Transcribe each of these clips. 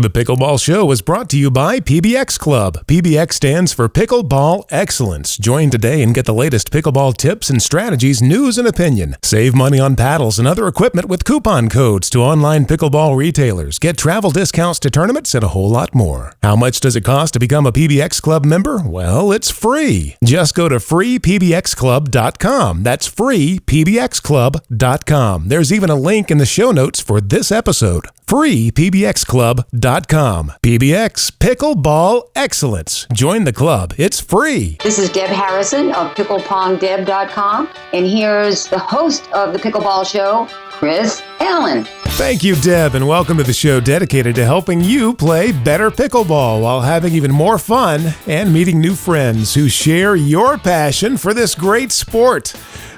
The Pickleball Show is brought to you by PBX Club. PBX stands for Pickleball Excellence. Join today and get the latest pickleball tips and strategies, news and opinion. Save money on paddles and other equipment with coupon codes to online pickleball retailers. Get travel discounts to tournaments and a whole lot more. How much does it cost to become a PBX Club member? Well, it's free. Just go to freepbxclub.com. That's freepbxclub.com. There's even a link in the show notes for this episode. freepbxclub.com. PBX Pickleball Excellence. Join the club. It's free. This is Deb Harrison of PicklePongDeb.com, and here's the host of the Pickleball Show, Chris Allen. Thank you, Deb, and welcome to the show dedicated to helping you play better pickleball while having even more fun and meeting new friends who share your passion for this great sport.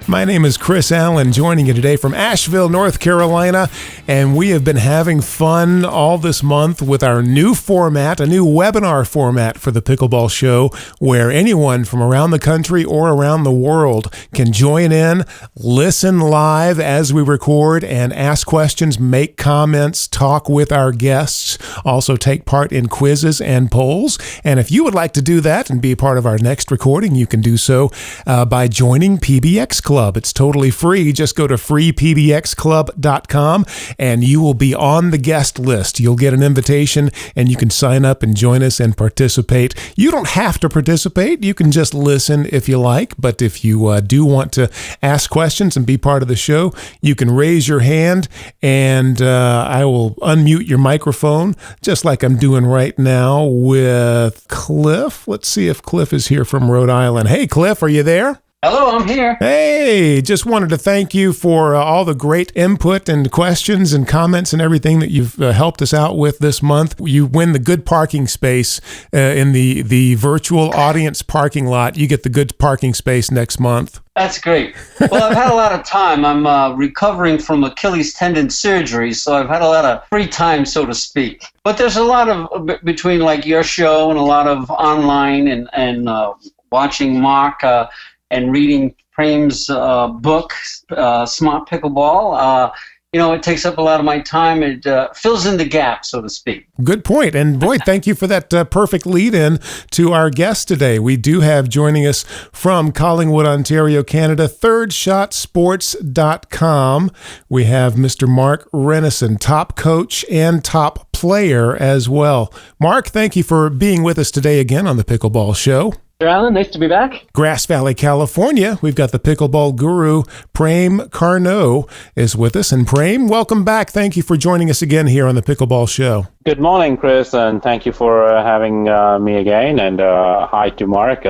My name is Chris Allen, joining you today from Asheville, North Carolina, and we have been having fun all this month with our new format, a new webinar format for the Pickleball Show, where anyone from around the country or around the world can join in, listen live as we record, and ask questions, make comments, talk with our guests, also take part in quizzes and polls. And if you would like to do that and be part of our next recording, you can do so by joining PBX Club. It's totally free. Just go to freepbxclub.com and you will be on the guest list. You'll get an invitation and you can sign up and join us and participate. You don't have to participate. You can just listen if you like. But if you do want to ask questions and be part of the show, you can raise your hand and I will unmute your microphone just like I'm doing right now with Cliff. Let's see if Cliff is here from Rhode Island. Hey, Cliff, are you there? Hello, I'm here. Hey, just wanted to thank you for all the great input and questions and comments and everything that you've helped us out with this month. You win the good parking space in the virtual audience parking lot. You get the good parking space next month. That's great. Well, I've had a lot of time. I'm recovering from Achilles tendon surgery, so I've had a lot of free time, so to speak. But there's a lot of, between like your show and a lot of online and watching Mark and reading Prame's book, Smart Pickleball. It takes up a lot of my time. It fills in the gap, so to speak. Good point. And boy, thank you for that perfect lead-in to our guest today. We do have joining us from Collingwood, Ontario, Canada, ThirdShotSports.com. We have Mr. Mark Renison, top coach and top player as well. Mark, thank you for being with us today again on the Pickleball Show. Mr. Allen, nice to be back. Grass Valley, California. We've got the pickleball guru, Prame Carnot, is with us. And Prame, welcome back. Thank you for joining us again here on the Pickleball Show. Good morning, Chris, and thank you for having me again. And hi to Mark.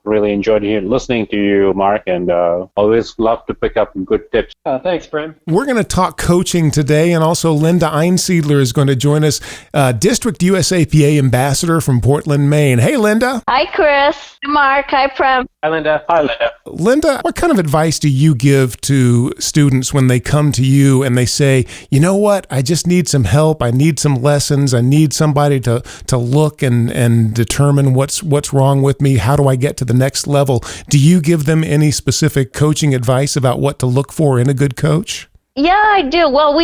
Really enjoyed listening to you, Mark, and always love to pick up good tips. Thanks, Prem. We're going to talk coaching today, and also Linda Einsiedler is going to join us, District USAPA Ambassador from Portland, Maine. Hey, Linda. Hi, Chris. Hi, Mark. Hi, Prem. Hi, Linda. Hi, Linda. Linda, what kind of advice do you give to students when they come to you and they say, you know what, I just need some help, I need some lessons, I need somebody to look and determine what's wrong with me, how do I get to the next level? Do you give them any specific coaching advice about what to look for in a good coach? Yeah, I do. Well,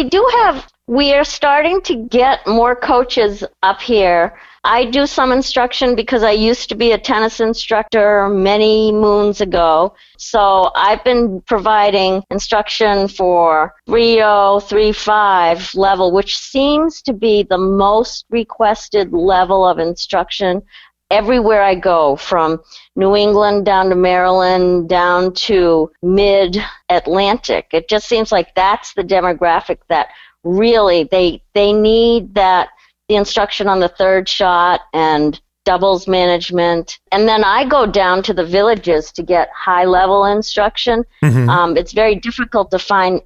we are starting to get more coaches up here. I do some instruction because I used to be a tennis instructor many moons ago. So I've been providing instruction for 3.0, 3.5 level, which seems to be the most requested level of instruction everywhere I go, from New England down to Maryland down to mid-Atlantic. It just seems like that's the demographic that really they need that, the instruction on the third shot and doubles management. And then I go down to the villages to get high-level instruction. Mm-hmm. It's very difficult to find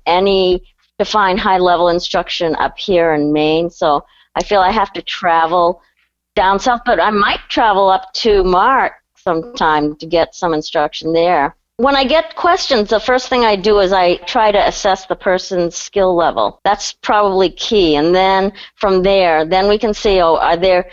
high-level instruction up here in Maine, so I feel I have to travel down south, but I might travel up to Mark sometime to get some instruction there. When I get questions, the first thing I do is I try to assess the person's skill level. That's probably key. And then from there, then we can see, are there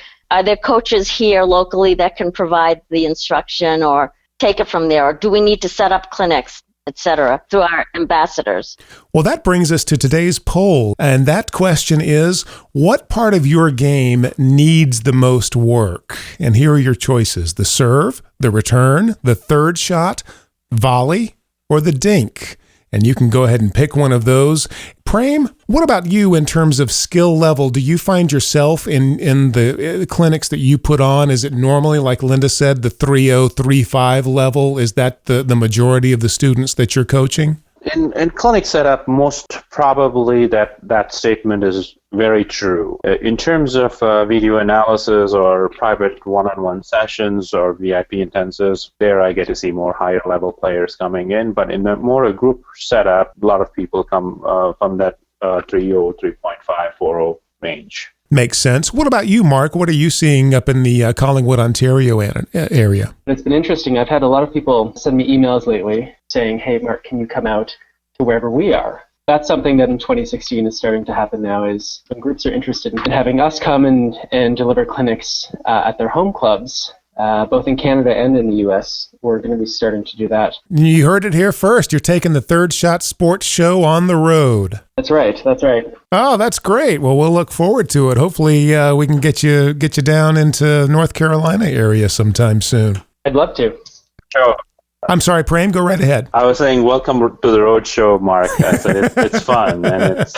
coaches here locally that can provide the instruction, or take it from there? Or do we need to set up clinics? etc., through our ambassadors. Well, that brings us to today's poll, and that question is, what part of your game needs the most work? And here are your choices: the serve, the return, the third shot, volley, or the dink. And you can go ahead and pick one of those. Prem, what about you in terms of skill level? Do you find yourself in the clinics that you put on, is it normally, like Linda said, the 3.0, 3.5 level? Is that the majority of the students that you're coaching? In clinic setup, most probably that statement is very true. In terms of video analysis or private one-on-one sessions or VIP intensives, there I get to see more higher level players coming in. But in a group setup, a lot of people come from that 3.0, 3.5, 4.0 range. Makes sense. What about you, Mark? What are you seeing up in the Collingwood, Ontario area? It's been interesting. I've had a lot of people send me emails lately saying, hey, Mark, can you come out to wherever we are? That's something that in 2016 is starting to happen now, is when groups are interested in having us come and deliver clinics at their home clubs, both in Canada and in the U.S., we're going to be starting to do that. You heard it here first. You're taking the Third Shot Sports Show on the road. That's right. That's right. Oh, that's great. Well, we'll look forward to it. Hopefully, we can get you down into North Carolina area sometime soon. I'd love to. Sure. I'm sorry, Prem, go right ahead. I was saying, welcome to the road show, Mark. I said it's fun, and it's.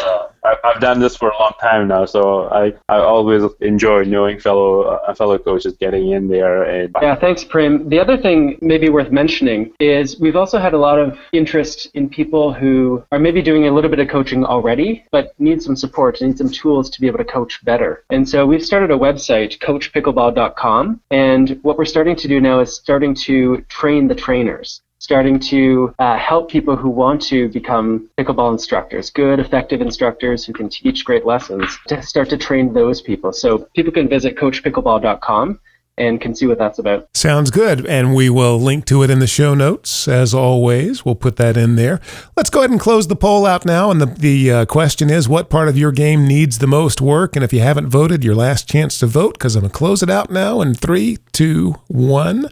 I've done this for a long time now, so I always enjoy knowing fellow coaches getting in there. Yeah, thanks, Prem. The other thing maybe worth mentioning is we've also had a lot of interest in people who are maybe doing a little bit of coaching already, but need some support, need some tools to be able to coach better. And so we've started a website, coachpickleball.com, and what we're starting to do now is starting to train the trainers. Starting to help people who want to become pickleball instructors, good, effective instructors who can teach great lessons, to start to train those people. So people can visit coachpickleball.com and can see what that's about. Sounds good. And we will link to it in the show notes, as always. We'll put that in there. Let's go ahead and close the poll out now. And the question is, what part of your game needs the most work? And if you haven't voted, your last chance to vote, because I'm going to close it out now in 3, 2, 1.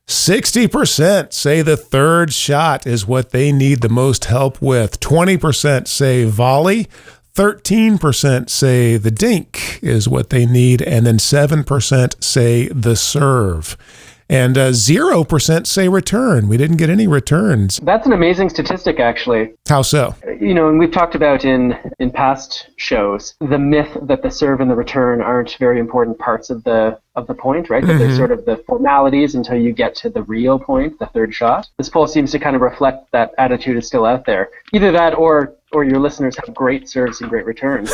60% say the third shot is what they need the most help with. 20% say volley. 13% say the dink is what they need. And then 7% say the serve. And 0% say return. We didn't get any returns. That's an amazing statistic, actually. How so? You know, and we've talked about in past shows the myth that the serve and the return aren't very important parts of the point, right? That they're sort of the formalities until you get to the real point, the third shot. This poll seems to kind of reflect that attitude is still out there. Either that or your listeners have great serves and great returns.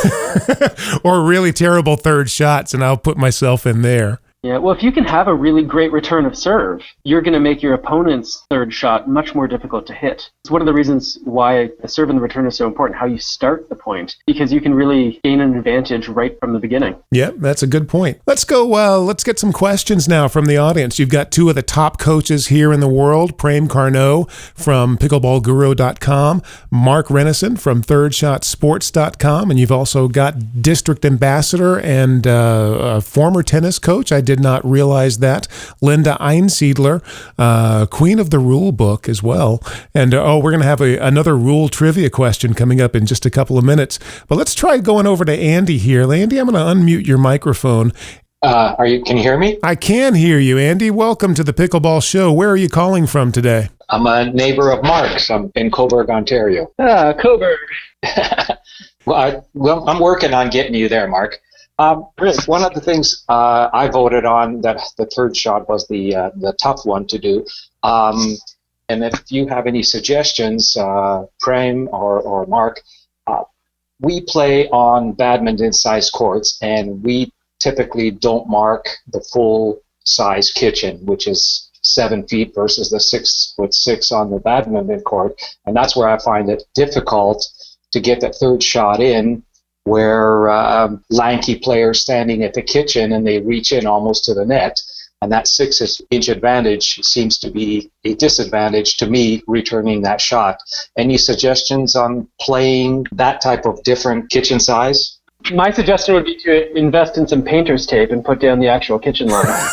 Or really terrible third shots, and I'll put myself in there. Yeah, well, if you can have a really great return of serve, you're going to make your opponent's third shot much more difficult to hit. It's one of the reasons why the serve and the return is so important, how you start the point, because you can really gain an advantage right from the beginning. Yeah, that's a good point. Let's go, let's get some questions now from the audience. You've got two of the top coaches here in the world, Prem Carnot from pickleballguru.com, Mark Renison from thirdshotsports.com, and you've also got district ambassador and a former tennis coach. I did not realize that. Linda Einsiedler, queen of the rule book as well. And we're going to have another rule trivia question coming up in just a couple of minutes. But let's try going over to Andy here. Andy, I'm going to unmute your microphone. Can you hear me? I can hear you, Andy. Welcome to the Pickleball Show. Where are you calling from today? I'm a neighbor of Mark's. I'm in Coburg, Ontario. Coburg. Well, I'm working on getting you there, Mark. Chris, one of the things I voted on, that the third shot was the tough one to do. And if you have any suggestions, Prem or Mark, we play on badminton-sized courts, and we typically don't mark the full-size kitchen, which is 7 feet versus the 6'6" on the badminton court. And that's where I find it difficult to get that third shot in, where lanky players standing at the kitchen and they reach in almost to the net, and that 6-inch advantage seems to be a disadvantage to me returning that shot. Any suggestions on playing that type of different kitchen size? My suggestion would be to invest in some painter's tape and put down the actual kitchen line.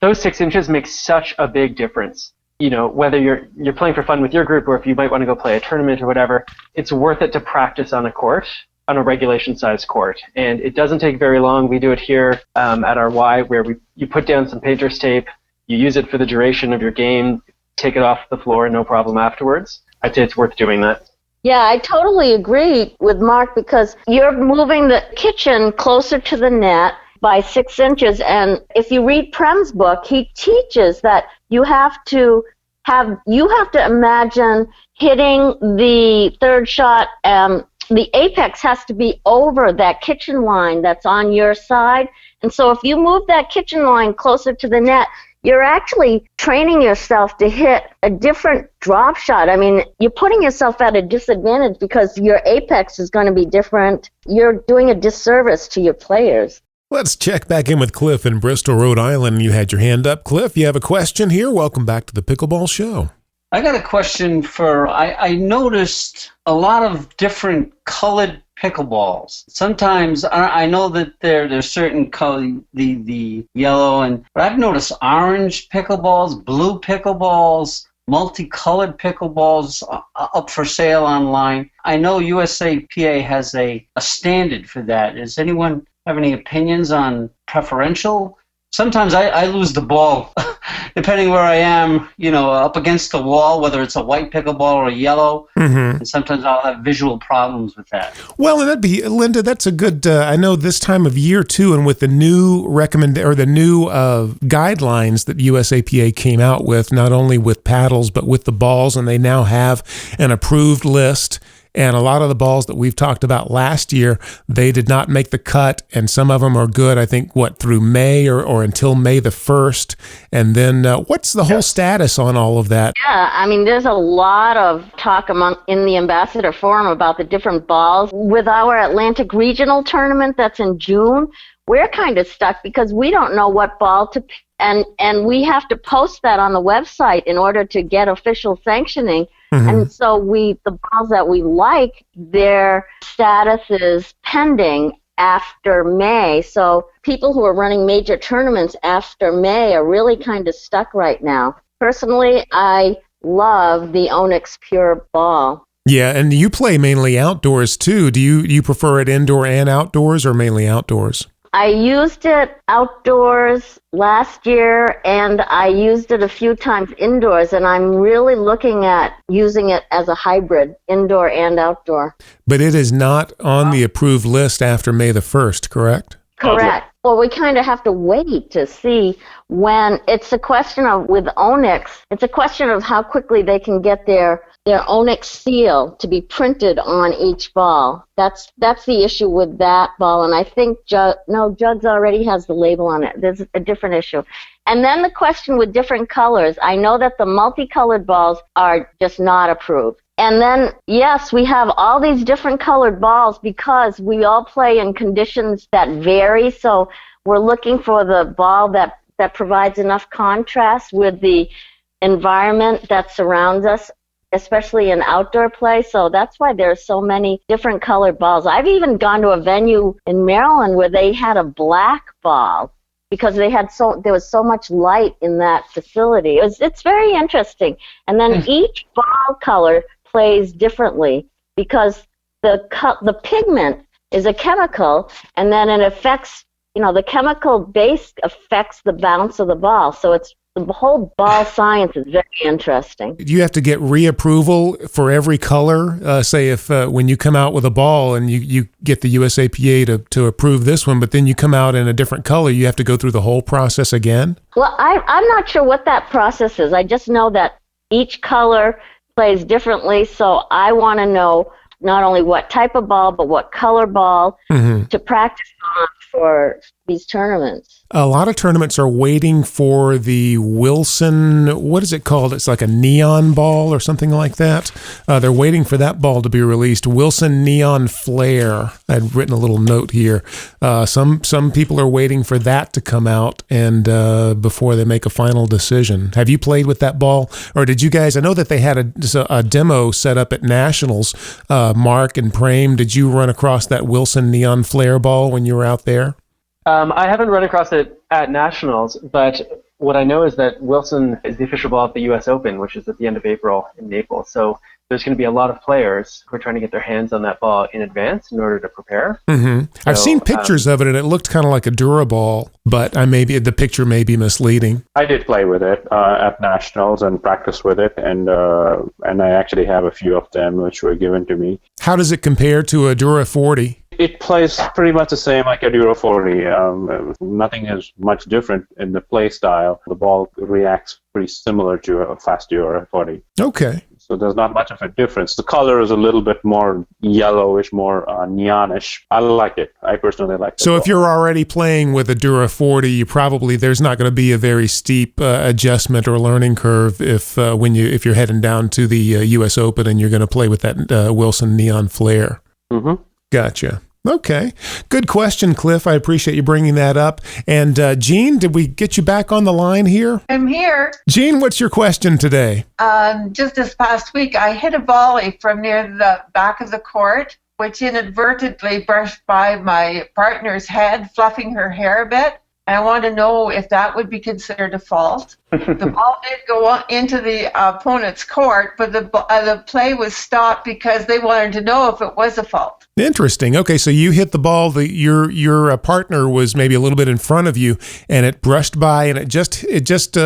Those 6 inches make such a big difference. whether you're playing for fun with your group or if you might want to go play a tournament or whatever, it's worth it to practice on a regulation-sized court. And it doesn't take very long. We do it here at our Y, where you put down some painter's tape, you use it for the duration of your game, take it off the floor, no problem afterwards. I'd say it's worth doing that. Yeah, I totally agree with Mark, because you're moving the kitchen closer to the net by 6 inches. And if you read Prem's book, he teaches that you have to imagine hitting the third shot. The apex has to be over that kitchen line that's on your side. And so if you move that kitchen line closer to the net, you're actually training yourself to hit a different drop shot. I mean, you're putting yourself at a disadvantage because your apex is going to be different. You're doing a disservice to your players. Let's check back in with Cliff in Bristol, Rhode Island. You had your hand up. Cliff, you have a question here. Welcome back to the Pickleball Show. I got a question I noticed a lot of different colored pickleballs. Sometimes I know that there's certain color, the yellow, but I've noticed orange pickleballs, blue pickleballs, multicolored pickleballs up for sale online. I know USAPA has a standard for that. Does anyone have any opinions on preferential? Sometimes I lose the ball, depending where I am, up against the wall, whether it's a white pickleball or a yellow. Mm-hmm. And sometimes I'll have visual problems with that. Well, and Linda, that's a good, I know this time of year too, and with the new guidelines that USAPA came out with, not only with paddles, but with the balls, and they now have an approved list. And a lot of the balls that we've talked about last year, they did not make the cut, and some of them are good, I think, through May or until May the 1st. And then what's the whole status on all of that? Yeah, I mean, there's a lot of talk in the Ambassador Forum about the different balls. With our Atlantic Regional Tournament that's in June, we're kind of stuck because we don't know what ball to pick. And we have to post that on the website in order to get official sanctioning. Mm-hmm. And so the balls that we like, their status is pending after May. So people who are running major tournaments after May are really kind of stuck right now. Personally, I love the Onyx Pure ball. Yeah, and you play mainly outdoors too. Do you prefer it indoor and outdoors, or mainly outdoors? I used it outdoors last year, and I used it a few times indoors, and I'm really looking at using it as a hybrid, indoor and outdoor. But it is not on the approved list after May the 1st, correct? Correct. Well, we kind of have to wait to see when. It's a question of, with Onyx, it's a question of how quickly they can get their Onyx seal to be printed on each ball. That's the issue with that ball, and I think Judd's already has the label on it. There's a different issue. And then the question with different colors, I know that the multicolored balls are just not approved. And then, yes, we have all these different colored balls because we all play in conditions that vary, so we're looking for the ball that provides enough contrast with the environment that surrounds us, especially in outdoor play. So that's why there are so many different colored balls. I've even gone to a venue in Maryland where they had a black ball because there was so much light in that facility. It's very interesting. And then each ball color plays differently because the pigment is a chemical, and then it affects, the chemical base affects the bounce of the ball. So the whole ball science is very interesting. Do you have to get reapproval for every color? Say if when you come out with a ball and you get the USAPA to approve this one, but then you come out in a different color, you have to go through the whole process again? Well, I'm not sure what that process is. I just know that each color plays differently, so I want to know not only what type of ball, but what color ball to practice on for these tournaments. A lot of tournaments are waiting for the Wilson, what is it called? It's like a neon ball or something like that. They're waiting for that ball to be released. Wilson Neon Flare. I'd written a little note here. Some people are waiting for that to come out and before they make a final decision. Have you played with that ball? Or did you guys, I know that they had a demo set up at Nationals. Mark and Prem, did you run across that Wilson Neon Flare ball when you were out there? I haven't run across it at Nationals, but What I know is that Wilson is the official ball at the US Open, which is at the end of April in Naples. So there's going to be a lot of players who are trying to get their hands on that ball in advance in order to prepare. Mm-hmm. I've seen pictures of it, and it looked kind of like a Duraball, but the picture may be misleading. I did play with it at nationals and practice with it, and I actually have a few of them which were given to me. How does it compare to a Dura 40? It plays pretty much the same like a Dura 40. Nothing is much different in the play style. The ball reacts pretty similar to a fast Dura 40. Okay. So there's not much of a difference. The color is a little bit more yellowish, more neonish. I like it. I personally like it. So if you're already playing with a Dura 40, there's not going to be a very steep adjustment or learning curve if you're heading down to the U.S. Open and you're going to play with that Wilson Neon Flare. Mm-hmm. Gotcha. Okay. Good question, Cliff. I appreciate you bringing that up. And Jean, did we get you back on the line here? I'm here. Jean, what's your question today? Just this past week, I hit a volley from near the back of the court, which inadvertently brushed by my partner's head, fluffing her hair a bit. And I want to know if that would be considered a fault. The ball did go into the opponent's court, but the play was stopped because they wanted to know if it was a fault. Interesting. Okay, so you hit the ball. Your partner was maybe a little bit in front of you, and it brushed by, and it just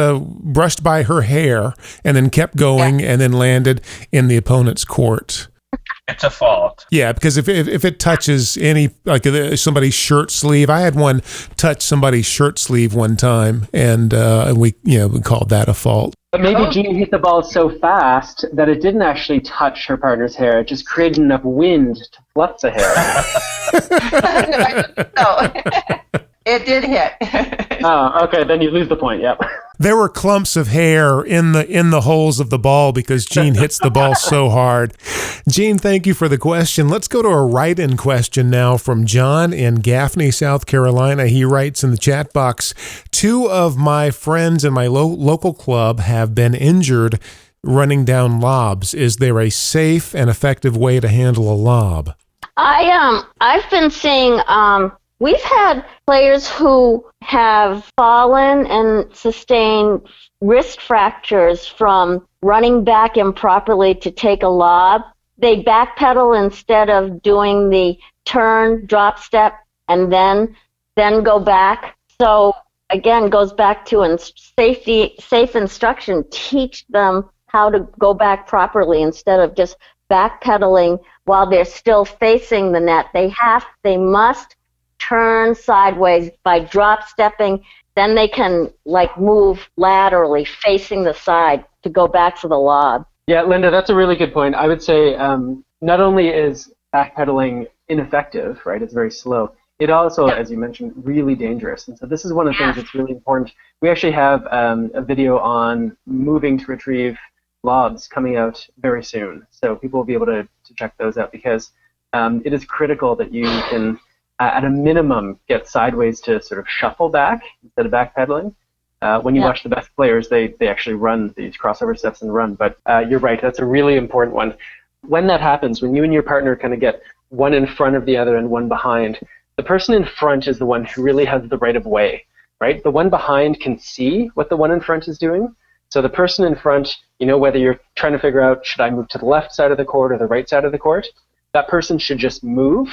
brushed by her hair, and then kept going, and then landed in the opponent's court. It's a fault. Yeah, because if it touches somebody's shirt sleeve, I had one touch somebody's shirt sleeve one time, and we called that a fault. But maybe Jean hit the ball so fast that it didn't actually touch her partner's hair. It just created enough wind to fluff the hair. No, it did hit. Oh, okay. Then you lose the point. Yep. There were clumps of hair in the holes of the ball because Jean hits the ball so hard. Jean, thank you for the question. Let's go to a write-in question now from John in Gaffney, South Carolina. He writes in the chat box, 2 of my friends in my local club have been injured running down lobs. Is there a safe and effective way to handle a lob? I've been seeing we've had players who have fallen and sustained wrist fractures from running back improperly to take a lob. They backpedal instead of doing the turn, drop step, and then go back. So again, goes back to safe instruction. Teach them how to go back properly instead of just backpedaling while they're still facing the net. They must turn sideways by drop stepping, then they can move laterally facing the side to go back to the lob. Yeah, Linda, that's a really good point. I would say not only is backpedaling ineffective, right, it's very slow, it also, as you mentioned, really dangerous. And so this is one of the things that's really important. We actually have a video on moving to retrieve lobs coming out very soon. So people will be able to check those out because it is critical that you can at a minimum, get sideways to sort of shuffle back instead of backpedaling. When you watch the best players, they actually run these crossover steps and run. But you're right, that's a really important one. When that happens, when you and your partner kind of get one in front of the other and one behind, the person in front is the one who really has the right of way, right? The one behind can see what the one in front is doing. So the person in front, whether you're trying to figure out, should I move to the left side of the court or the right side of the court, that person should just move.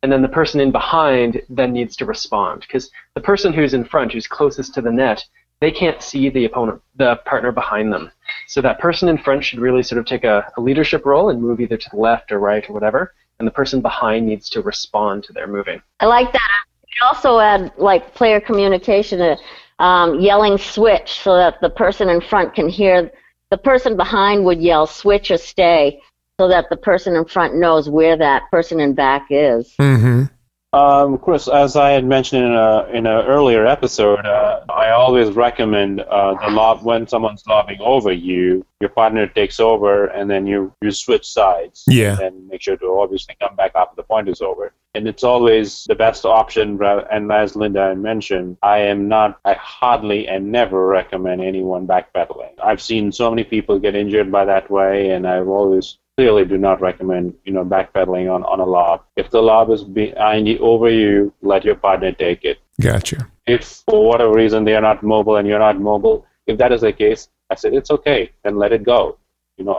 And then the person in behind then needs to respond because the person who's in front, who's closest to the net, they can't see the opponent, the partner behind them. So that person in front should really sort of take a leadership role and move either to the left or right or whatever. And the person behind needs to respond to their moving. I like that. You also add player communication, yelling switch so that the person in front can hear. The person behind would yell switch or stay, so that the person in front knows where that person in back is. Mm-hmm. Chris, as I had mentioned in an earlier episode, I always recommend the lob when someone's lobbing over you, your partner takes over, and then you switch sides. Yeah. And make sure to obviously come back after the point is over. And it's always the best option. And as Linda had mentioned, I hardly and never recommend anyone backpedaling. I've seen so many people get injured by that way, and I've always clearly do not recommend, backpedaling on a lob. If the lob is behind you, over you, let your partner take it. Gotcha. if for whatever reason they are not mobile and you're not mobile, if that is the case, I said, it's okay, then let it go.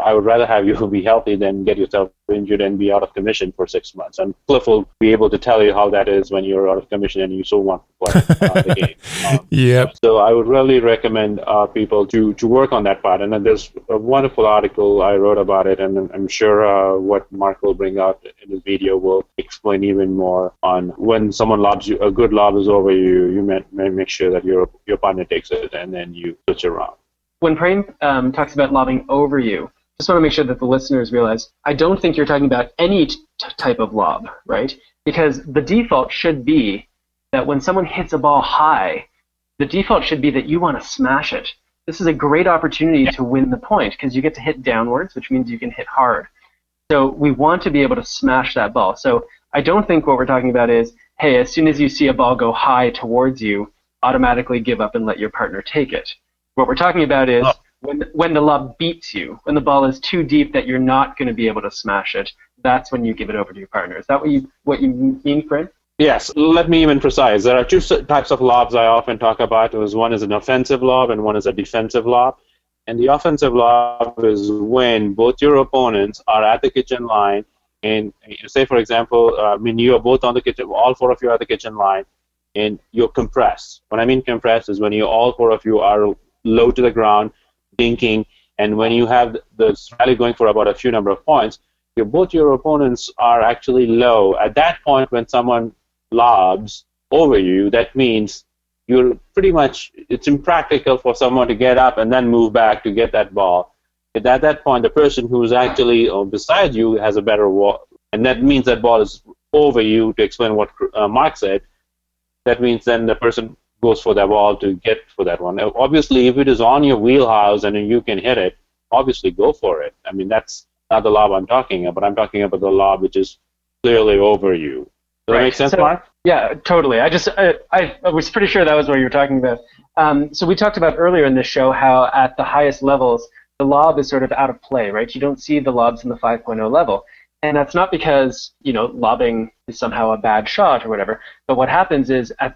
I would rather have you be healthy than get yourself injured and be out of commission for 6 months. And Cliff will be able to tell you how that is when you're out of commission and you still want to play the game. Yep. So I would really recommend people to work on that part. And then there's a wonderful article I wrote about it, and I'm sure what Mark will bring out in his video will explain even more on when someone lobs you, a good lob is over you, you may make sure that your partner takes it and then you switch around. When Prem talks about lobbing over you, just want to make sure that the listeners realize, I don't think you're talking about any type of lob, right? Because the default should be that when someone hits a ball high, the default should be that you want to smash it. This is a great opportunity to win the point because you get to hit downwards, which means you can hit hard. So we want to be able to smash that ball. So I don't think what we're talking about is, hey, as soon as you see a ball go high towards you, automatically give up and let your partner take it. What we're talking about is when the lob beats you, when the ball is too deep that you're not going to be able to smash it, that's when you give it over to your partner. Is that what you mean, Fred? Yes. Let me even precise. There are two types of lobs I often talk about. One is an offensive lob and one is a defensive lob. And the offensive lob is when both your opponents are at the kitchen line, and say, for example, you are both on the kitchen, all four of you are at the kitchen line, and you're compressed. When I mean compressed is when all four of you are low to the ground, dinking, and when you have the rally going for about a few number of points, both your opponents are actually low. At that point, when someone lobs over you, that means you're pretty much, it's impractical for someone to get up and then move back to get that ball. At that point, the person who's actually beside you has a better wall, and that means that ball is over you, to explain what Mark said. That means then the person goes for that ball to get for that one. Obviously, if it is on your wheelhouse and you can hit it, obviously go for it. I mean, that's not the lob I'm talking about. I'm talking about the lob which is clearly over you. Does that make sense, Mark? Yeah, totally. I was pretty sure that was what you were talking about. So we talked about earlier in this show how at the highest levels, the lob is sort of out of play, right? You don't see the lobs in the 5.0 level. And that's not because, lobbing is somehow a bad shot or whatever. But what happens is at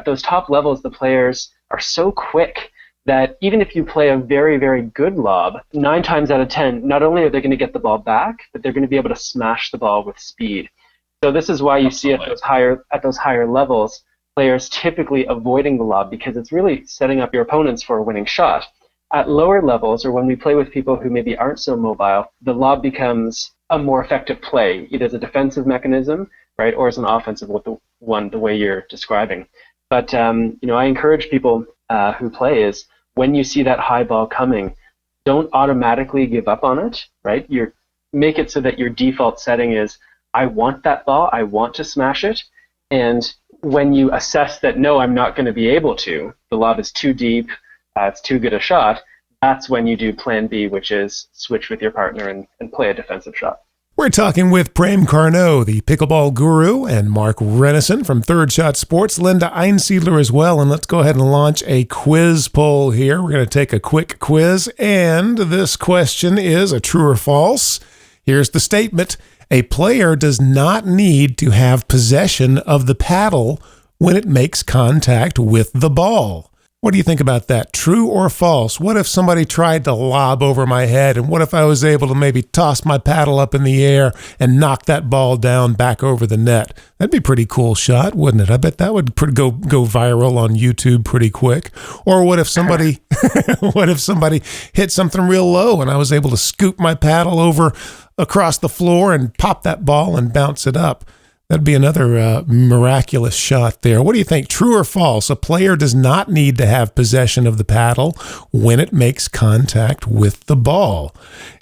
those top levels, the players are so quick that even if you play a very, very good lob, 9 times out of 10, not only are they going to get the ball back, but they're going to be able to smash the ball with speed. So this is why you see at those higher levels, players typically avoiding the lob because it's really setting up your opponents for a winning shot. At lower levels, or when we play with people who maybe aren't so mobile, the lob becomes a more effective play, either as a defensive mechanism, right, or as an offensive one, the way you're describing. But I encourage people who play is when you see that high ball coming, don't automatically give up on it, right? Make it so that your default setting is, I want that ball, I want to smash it, and when you assess that, no, I'm not going to be able to, the lob is too deep, it's too good a shot, that's when you do plan B, which is switch with your partner and play a defensive shot. We're talking with Prem Carnot, the pickleball guru, and Mark Renison from Third Shot Sports, Linda Einsiedler as well. And let's go ahead and launch a quiz poll here. We're going to take a quick quiz, and this question is a true or false. Here's the statement. A player does not need to have possession of the paddle when it makes contact with the ball. What do you think about that? True or false? What if somebody tried to lob over my head, and what if I was able to maybe toss my paddle up in the air and knock that ball down back over the net? That'd be a pretty cool shot, wouldn't it? I bet that would go viral on YouTube pretty quick. Or what if somebody hit something real low and I was able to scoop my paddle over across the floor and pop that ball and bounce it up? That'd be another miraculous shot there. What do you think? True or false? A player does not need to have possession of the paddle when it makes contact with the ball.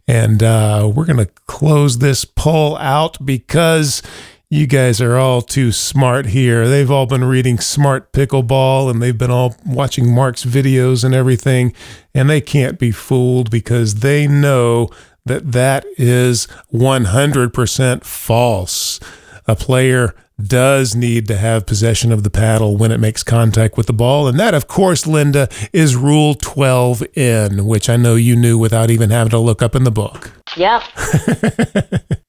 And we're going to close this poll out because you guys are all too smart here. They've all been reading Smart Pickleball, and they've been all watching Mark's videos and everything, and they can't be fooled because they know that is 100% false. A player does need to have possession of the paddle when it makes contact with the ball. And that, of course, Linda, is Rule 12N, which I know you knew without even having to look up in the book. Yep.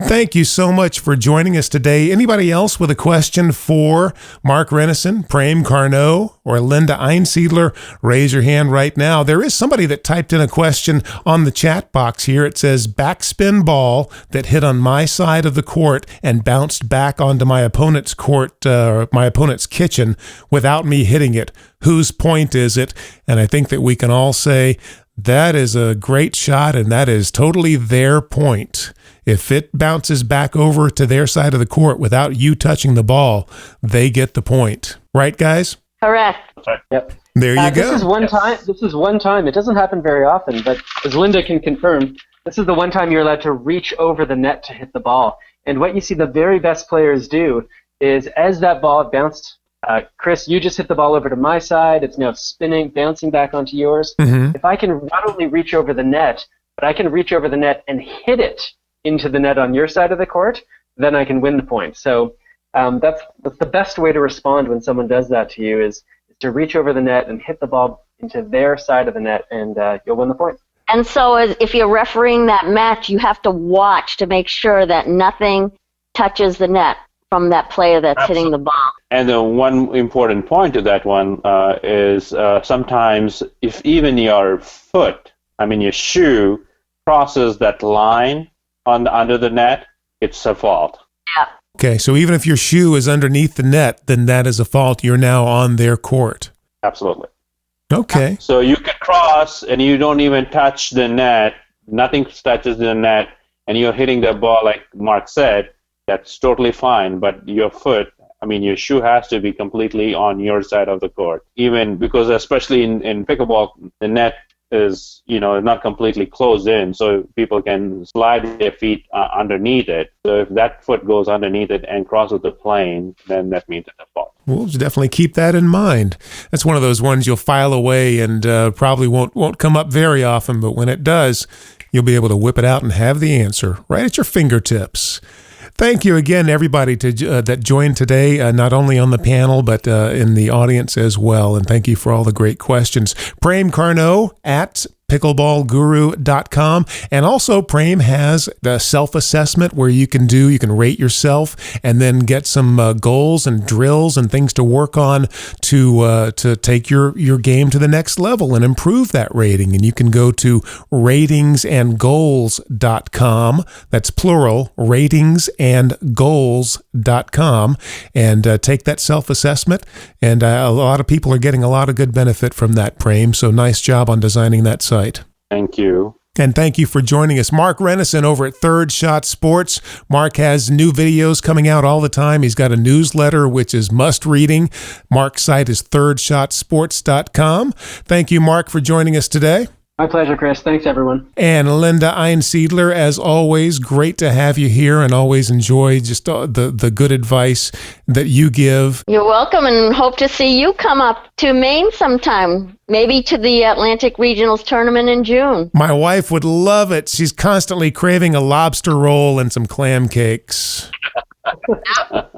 Thank you so much for joining us today. Anybody else with a question for Mark Renison, Prem Carnot, or Linda Einsiedler, raise your hand right now. There is somebody that typed in a question on the chat box here. It says, backspin ball that hit on my side of the court and bounced back onto my opponent's court, my opponent's kitchen without me hitting it. Whose point is it? And I think that we can all say that is a great shot, and that is totally their point. If it bounces back over to their side of the court without you touching the ball, they get the point. Right, guys? Correct. Yep. There you go. This is one time. It doesn't happen very often, but as Linda can confirm, this is the one time you're allowed to reach over the net to hit the ball. And what you see the very best players do is, as that ball bounced, Chris, you just hit the ball over to my side. It's now spinning, bouncing back onto yours. Mm-hmm. If I can not only reach over the net, but I can reach over the net and hit it into the net on your side of the court, then I can win the point. So that's the best way to respond when someone does that to you is to reach over the net and hit the ball into their side of the net, and you'll win the point. And so if you're refereeing that match, you have to watch to make sure that nothing touches the net from that player that's hitting the ball. And the one important point to that one is sometimes if even your foot, your shoe, crosses that line under the net, it's a fault. Yeah. Okay, so even if your shoe is underneath the net, then that is a fault. You're now on their court. Absolutely. Okay. So you can cross and you don't even touch the net, nothing touches the net, and you're hitting the ball like Mark said, that's totally fine. But your foot, your shoe has to be completely on your side of the court. Even because especially in pickleball, the net is not completely closed in, so people can slide their feet underneath it. So if that foot goes underneath it and crosses the plane, then that means it's a fault. We'll definitely keep that in mind. That's one of those ones you'll file away and probably won't come up very often, but when it does, you'll be able to whip it out and have the answer right at your fingertips. Thank you again, everybody that joined today, not only on the panel, but in the audience as well. And thank you for all the great questions. Prem Carnot at pickleballguru.com. And also, Prem has the self-assessment where you can rate yourself and then get some goals and drills and things to work on to take your game to the next level and improve that rating. And you can go to ratingsandgoals.com. That's plural, ratingsandgoals.com, and take that self-assessment. And a lot of people are getting a lot of good benefit from that, Prem. So nice job on designing that site. Thank you. And thank you for joining us. Mark Renison over at Third Shot Sports. Mark has new videos coming out all the time. He's got a newsletter, which is must-reading. Mark's site is thirdshotsports.com. Thank you, Mark, for joining us today. My pleasure, Chris. Thanks, everyone. And Linda Einsiedler, as always, great to have you here and always enjoy just the good advice that you give. You're welcome, and hope to see you come up to Maine sometime, maybe to the Atlantic Regionals tournament in June. My wife would love it. She's constantly craving a lobster roll and some clam cakes.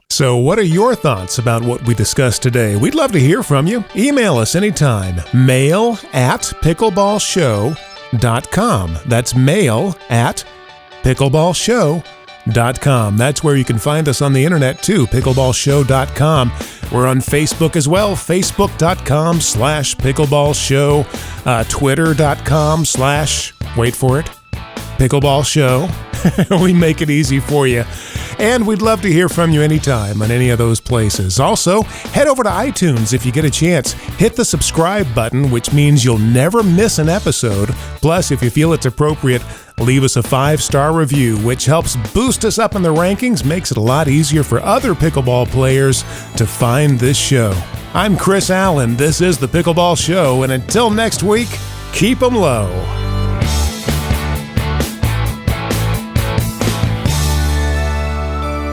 So what are your thoughts about what we discussed today? We'd love to hear from you. Email us anytime. mail@pickleballshow.com. That's mail@pickleballshow.com. That's where you can find us on the internet too, pickleballshow.com. We're on Facebook as well, facebook.com/pickleballshow, twitter.com/wait for it, Pickleball Show. We make it easy for you. And we'd love to hear from you anytime on any of those places. Also, head over to iTunes if you get a chance. Hit the subscribe button, which means you'll never miss an episode. Plus, if you feel it's appropriate, leave us a 5-star review, which helps boost us up in the rankings, makes it a lot easier for other pickleball players to find this show. I'm Chris Allen. This is the Pickleball Show. And until next week, keep 'em low.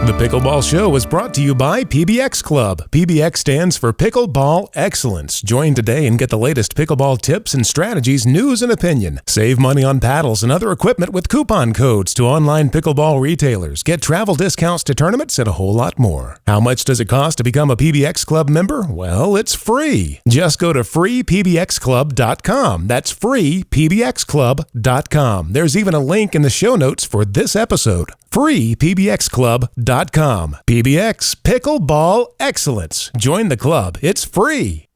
The Pickleball Show is brought to you by PBX Club. PBX stands for Pickleball Excellence. Join today and get the latest pickleball tips and strategies, news and opinion. Save money on paddles and other equipment with coupon codes to online pickleball retailers. Get travel discounts to tournaments and a whole lot more. How much does it cost to become a PBX Club member? Well, it's free. Just go to freepbxclub.com. That's freepbxclub.com. There's even a link in the show notes for this episode. freepbxclub.com. PBX Pickleball Excellence. Join the club. It's free.